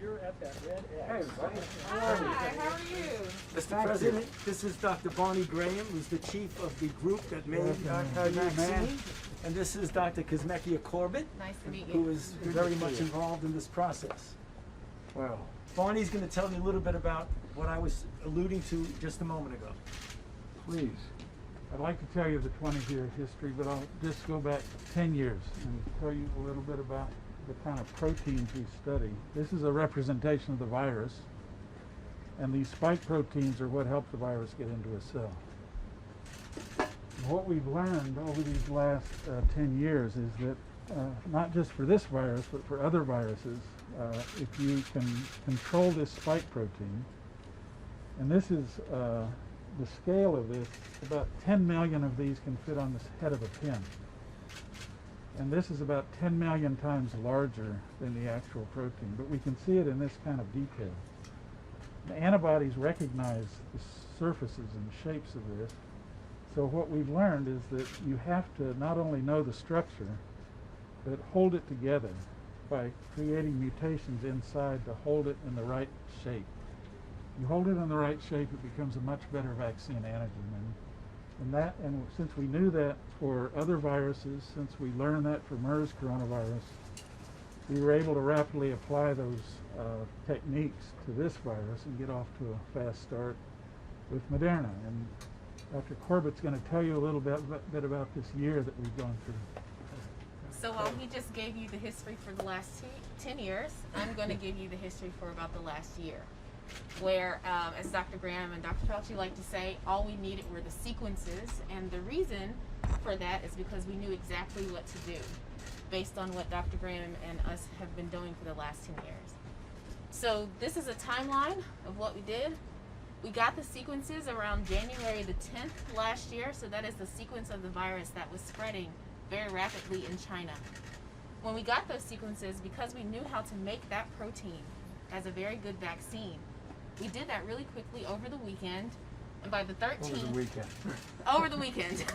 you're at that red X. Hey, everybody. Hi, how are you? Mr. President, this is Dr. Barney Graham, who's the chief of the group that made the vaccine. And this is Dr. Kazmekia Corbett, Nice to meet you. who is very much involved in this process. Well, Barney's going to tell you a little bit about what I was alluding to just a moment ago. please. I'd like to tell you the 20-year history, but I'll just go back 10 years and tell you a little bit about the kind of proteins we study. This is a representation of the virus, and these spike proteins are what help the virus get into a cell. What we've learned over these last 10 years is that not just for this virus, but for other viruses, if you can control this spike protein, and this is the scale of this, about 10 million of these can fit on the head of a pin. And this is about 10 million times larger than the actual protein, but we can see it in this kind of detail. The antibodies recognize the surfaces and shapes of this. So what we've learned is that you have to not only know the structure, but hold it together by creating mutations inside to hold it in the right shape. You hold it in the right shape, it becomes a much better vaccine antigen. And since we knew that for other viruses, since we learned that for MERS coronavirus, we were able to rapidly apply those techniques to this virus and get off to a fast start with Moderna. And Dr. Corbett's going to tell you a little bit about this year that we've gone through. So while he just gave you the history for the last 10 years, I'm going to give you the history for about the last year, where, as Dr. Graham and Dr. Fauci like to say, all we needed were the sequences, and the reason for that is because we knew exactly what to do based on what Dr. Graham and us have been doing for the last 10 years. So this is a timeline of what we did. We got the sequences around January the 10th last year, so that is the sequence of the virus that was spreading very rapidly in China. When we got those sequences, because we knew how to make that protein as a very good vaccine, we did that really quickly over the weekend, and by the 13th... Over the weekend. Over the weekend.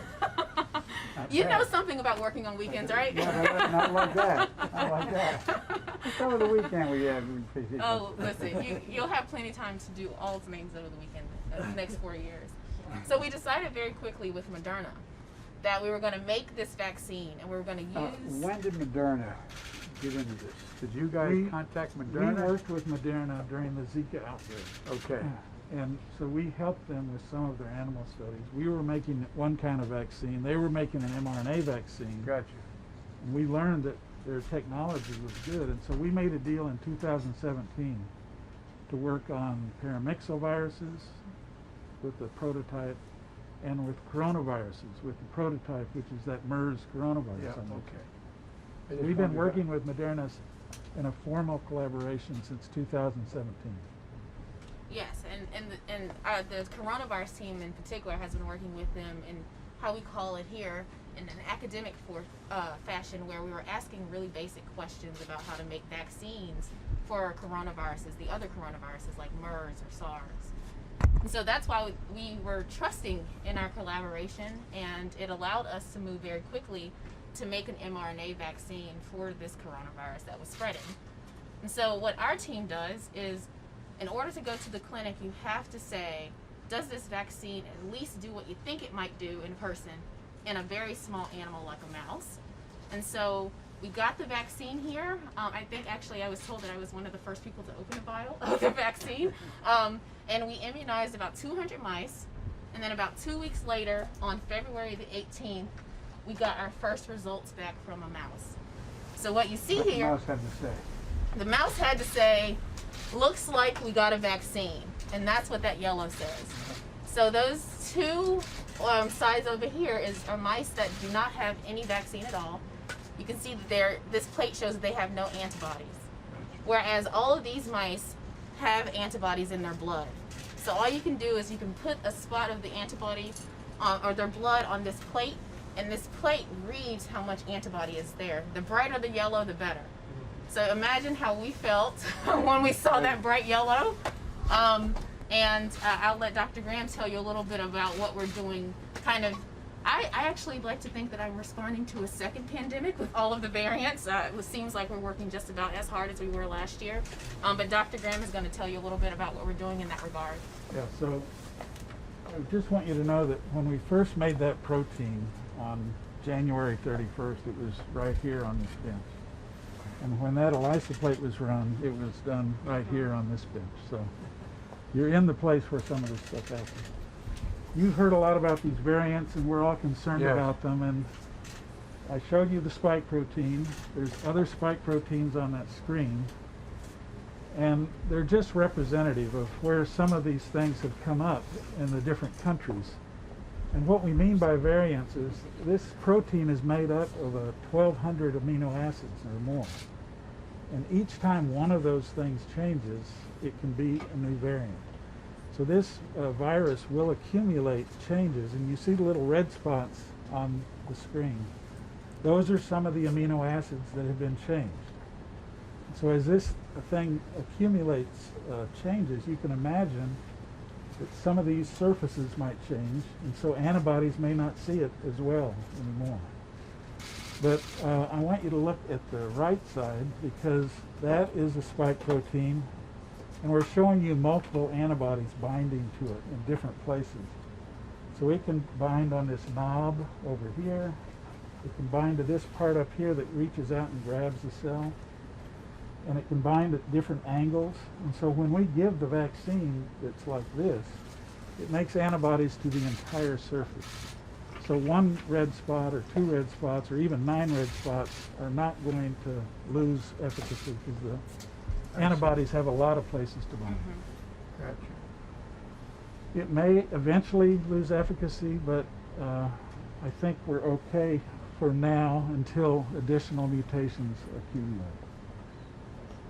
You know something about working on weekends, right? Not like that. Not like that. Just over the weekend we have... Oh, listen, you'll have plenty of time to do all the things over the weekend the next 4 years. So we decided very quickly with Moderna that we were going to make this vaccine, and we were going to use... when did Moderna get into this? Did you guys contact Moderna? We worked with Moderna during the Zika outbreak. Okay. And so we helped them with some of their animal studies. We were making one kind of vaccine. They were making an mRNA vaccine. Gotcha. And we learned that their technology was good. And so we made a deal in 2017 to work on paramyxoviruses with the prototype and with coronaviruses with the prototype, which is that MERS coronavirus. Yeah, okay. We've been working with Moderna in a formal collaboration since 2017. Yes, and the coronavirus team in particular has been working with them in how we call it here in an academic fashion, where we were asking really basic questions about how to make vaccines for coronaviruses, the other coronaviruses like MERS or SARS. And so that's why we were trusting in our collaboration, and it allowed us to move very quickly to make an mRNA vaccine for this coronavirus that was spreading. And so what our team does is, in order to go to the clinic, you have to say, does this vaccine at least do what you think it might do in person in a very small animal like a mouse? And so we got the vaccine here. I think actually I was told that I was one of the first people to open a vial of the vaccine. And we immunized about 200 mice. And then about 2 weeks later, on February the 18th, we got our first results back from a mouse. So what you see here... What the mouse had to say? The mouse had to say, looks like we got a vaccine. And that's what that yellow says. So those two sides over here are mice that do not have any vaccine at all. You can see that this plate shows that they have no antibodies. Whereas all of these mice have antibodies in their blood. So all you can do is you can put a spot of the antibody or their blood on this plate, and this plate reads how much antibody is there. The brighter the yellow, the better. So imagine how we felt when we saw that bright yellow. And I'll let Dr. Graham tell you a little bit about what we're doing kind of I actually like to think that I'm responding to a second pandemic with all of the variants. It seems like we're working just about as hard as we were last year. But Dr. Graham is going to tell you a little bit about what we're doing in that regard. Yeah, so I just want you to know that when we first made that protein on January 31st, it was right here on this bench. And when that ELISA plate was run, it was done right here on this bench. So you're in the place where some of this stuff happens. You've heard a lot about these variants, and we're all concerned Yes. about them. And I showed you the spike protein. There's other spike proteins on that screen. And they're just representative of where some of these things have come up in the different countries. And what we mean by variants is this protein is made up of 1,200 amino acids or more. And each time one of those things changes, it can be a new variant. So this virus will accumulate changes, and you see the little red spots on the screen. Those are some of the amino acids that have been changed. So as this thing accumulates changes, you can imagine that some of these surfaces might change, and so antibodies may not see it as well anymore. But I want you to look at the right side, because that is a spike protein, and we're showing you multiple antibodies binding to it in different places. So it can bind on this knob over here. It can bind to this part up here that reaches out and grabs the cell. And it can bind at different angles. And so when we give the vaccine that's like this, it makes antibodies to the entire surface. So one red spot or two red spots or even 9 red spots are not going to lose efficacy, because the antibodies have a lot of places to bind. Gotcha. It may eventually lose efficacy, but I think we're okay for now until additional mutations accumulate.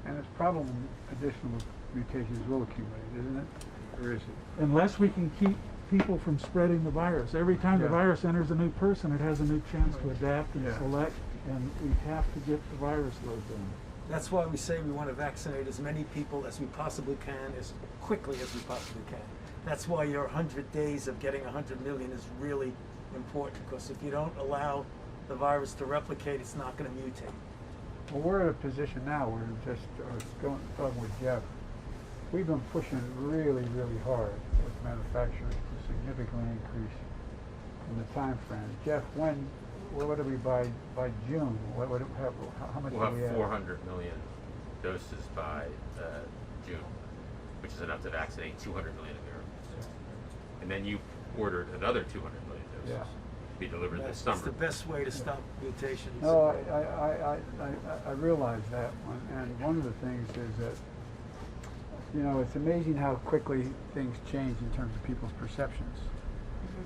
And it's probable additional mutations will accumulate, isn't it? Or is it? Unless we can keep people from spreading the virus. Every time the Yeah. virus enters a new person, it has a new chance to adapt and Yeah. select, and we have to get the virus load down. That's why we say we want to vaccinate as many people as we possibly can, as quickly as we possibly can. That's why your 100 days of getting 100 million is really important, because if you don't allow the virus to replicate, it's not going to mutate. Well, we're at a position now where I was talking with Jeff. We've been pushing really, really hard with manufacturers to significantly increase in the time frame. Jeff, what do we buy by June? How much We'll do we have have? 400 million doses by June, which is enough to vaccinate 200 million Americans. And then you ordered another 200 million doses Yeah. to be delivered this That's summer. the best way to stop mutations. No, I realize that one, and one of the things is that, you know, it's amazing how quickly things change in terms of people's perceptions,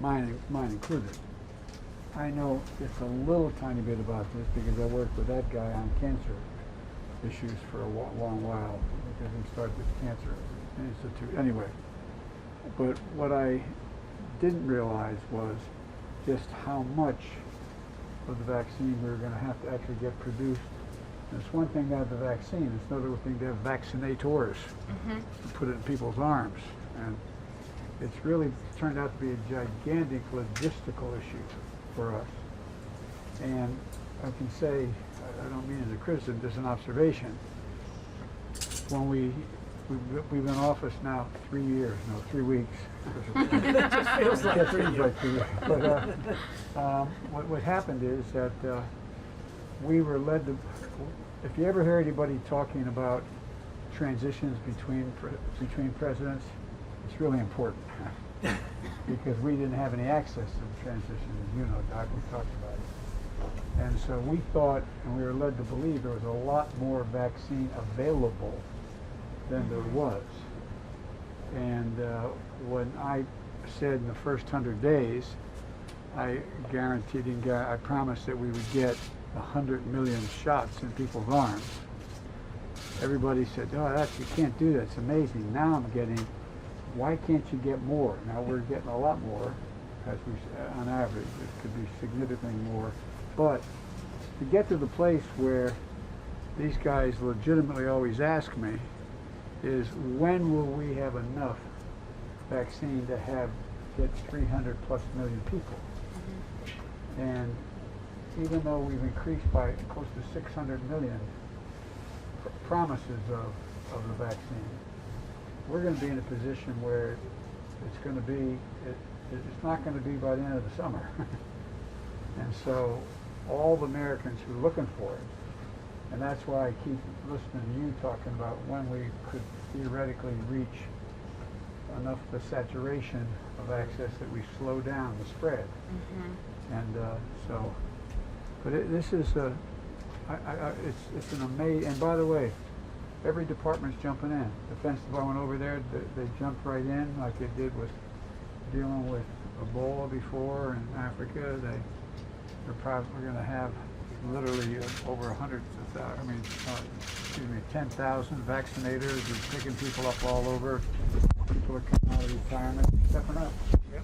mine included. I know just a little tiny bit about this because I worked with that guy on cancer issues for a long while, because he started with Cancer Institute. Anyway, but what I didn't realize was just how much of the vaccine we were going to have to actually get produced. And it's one thing to have the vaccine, it's another thing to have vaccinators to put it in people's arms. And it's really turned out to be a gigantic logistical issue for us. And I can say, I don't mean as a criticism, just an observation. When we've been in office now 3 years, no, 3 weeks. It just feels like It 3 seems years. like 3 years. But what happened is that we were led to, if you ever hear anybody talking about transitions between presidents, it's really important. Because we didn't have any access to the transition, as you know, Doc, we talked about it. And so we thought, and we were led to believe, there was a lot more vaccine available than there was. And when I said in the first 100 days, I guaranteed and I promised that we would get 100 million shots in people's arms. Everybody said, "Oh, you can't do that. It's amazing." Now I'm getting, why can't you get more? Now we're getting a lot more, as on average. It could be significantly more. But to get to the place where these guys legitimately always ask me is, when will we have enough vaccine to get 300 plus million people? And even though we've increased by close to 600 million promises of the vaccine, we're going to be in a position where it's going to be, it's not going to be by the end of the summer. And so all the Americans who are looking for it, and that's why I keep listening to you talking about when we could theoretically reach enough of the saturation of access that we slow down the spread. And so, but this is it's an amazing. And by the way, every department's jumping in. Defense Department over there, they jumped right in like they did with dealing with Ebola before in Africa. They're probably going to have literally over 10,000 vaccinators. They're picking people up all over. People are coming out of retirement, stepping up. Yep.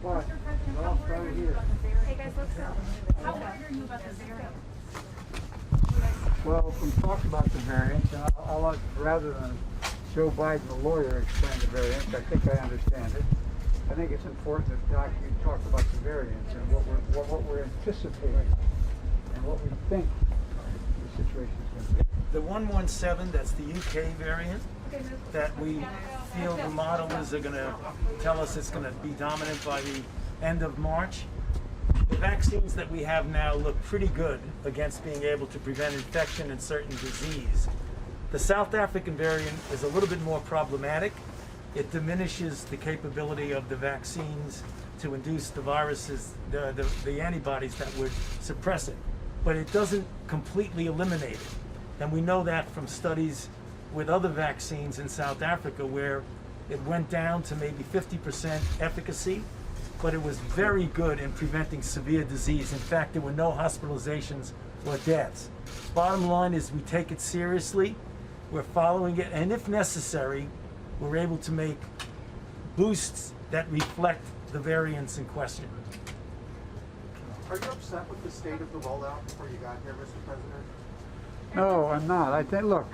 But it all started here. Hey guys, let's go. How worried are you about the variant? Well, we talked about the variants, and I'll let, rather than Joe Biden, the lawyer, explain the variants. I think I understand it. I think it's important that Doc, you talk about the variants and what we're anticipating and what we think the situation is going to be. The 117, that's the UK variant, that we feel the modelers are going to tell us it's going to be dominant by the end of March. The vaccines that we have now look pretty good against being able to prevent infection and certain disease. The South African variant is a little bit more problematic. It diminishes the capability of the vaccines to induce the viruses, the antibodies that would suppress it. But it doesn't completely eliminate it. And we know that from studies with other vaccines in South Africa where it went down to maybe 50% efficacy, but it was very good in preventing severe disease. In fact, there were no hospitalizations or deaths. Bottom line is we take it seriously, we're following it, and if necessary, we're able to make boosts that reflect the variants in question. Are you upset with the state of the rollout before you got here, Mr. President? No, I'm not. I think, look,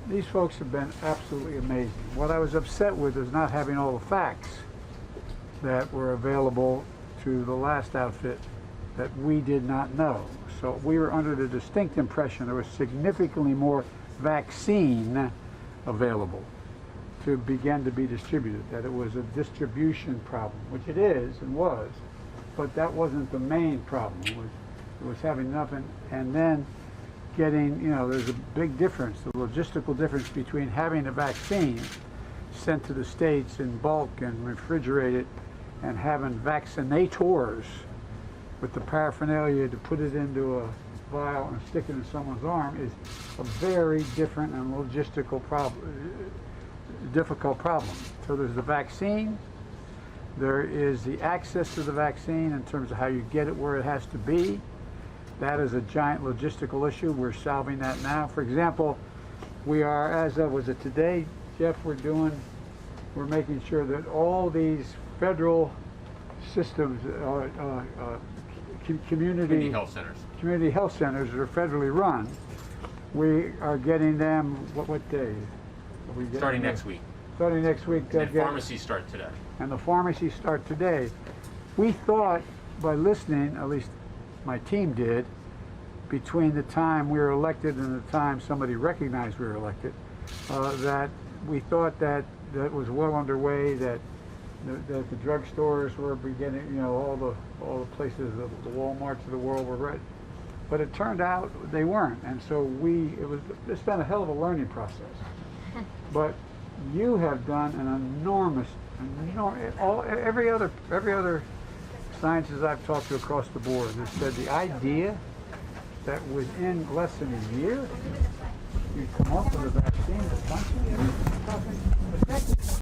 these folks have been absolutely amazing. What I was upset with is not having all the facts that were available to the last outfit that we did not know. So we were under the distinct impression there was significantly more vaccine available to begin to be distributed, that it was a distribution problem, which it is and was, but that wasn't the main problem. It was having enough, and then getting, you know, there's a big difference, the logistical difference between having a vaccine sent to the States in bulk and refrigerated and having vaccinators with the paraphernalia to put it into a vial and stick it in someone's arm is a very different and logistical problem, difficult problem. So there's the vaccine, there is the access to the vaccine in terms of how you get it where it has to be. That is a giant logistical issue. We're solving that now. For example, we are, as of, was it today, Jeff, we're making sure that all these federal systems, community health centers. Community health centers that are federally run, we are getting them, what day? Are we getting Starting them? next week. Starting next week. And pharmacies start today. And the pharmacies start today. We thought, by listening, at least my team did, between the time we were elected and the time somebody recognized we were elected, that we thought that was well underway, that the drugstores were beginning, you know, all the places, the Walmarts of the world were ready. But it turned out they weren't, and so it's been a hell of a learning process. But you have done an enormous, every other scientists I've talked to across the board have said the idea that within less than a year you come up with a vaccine to function,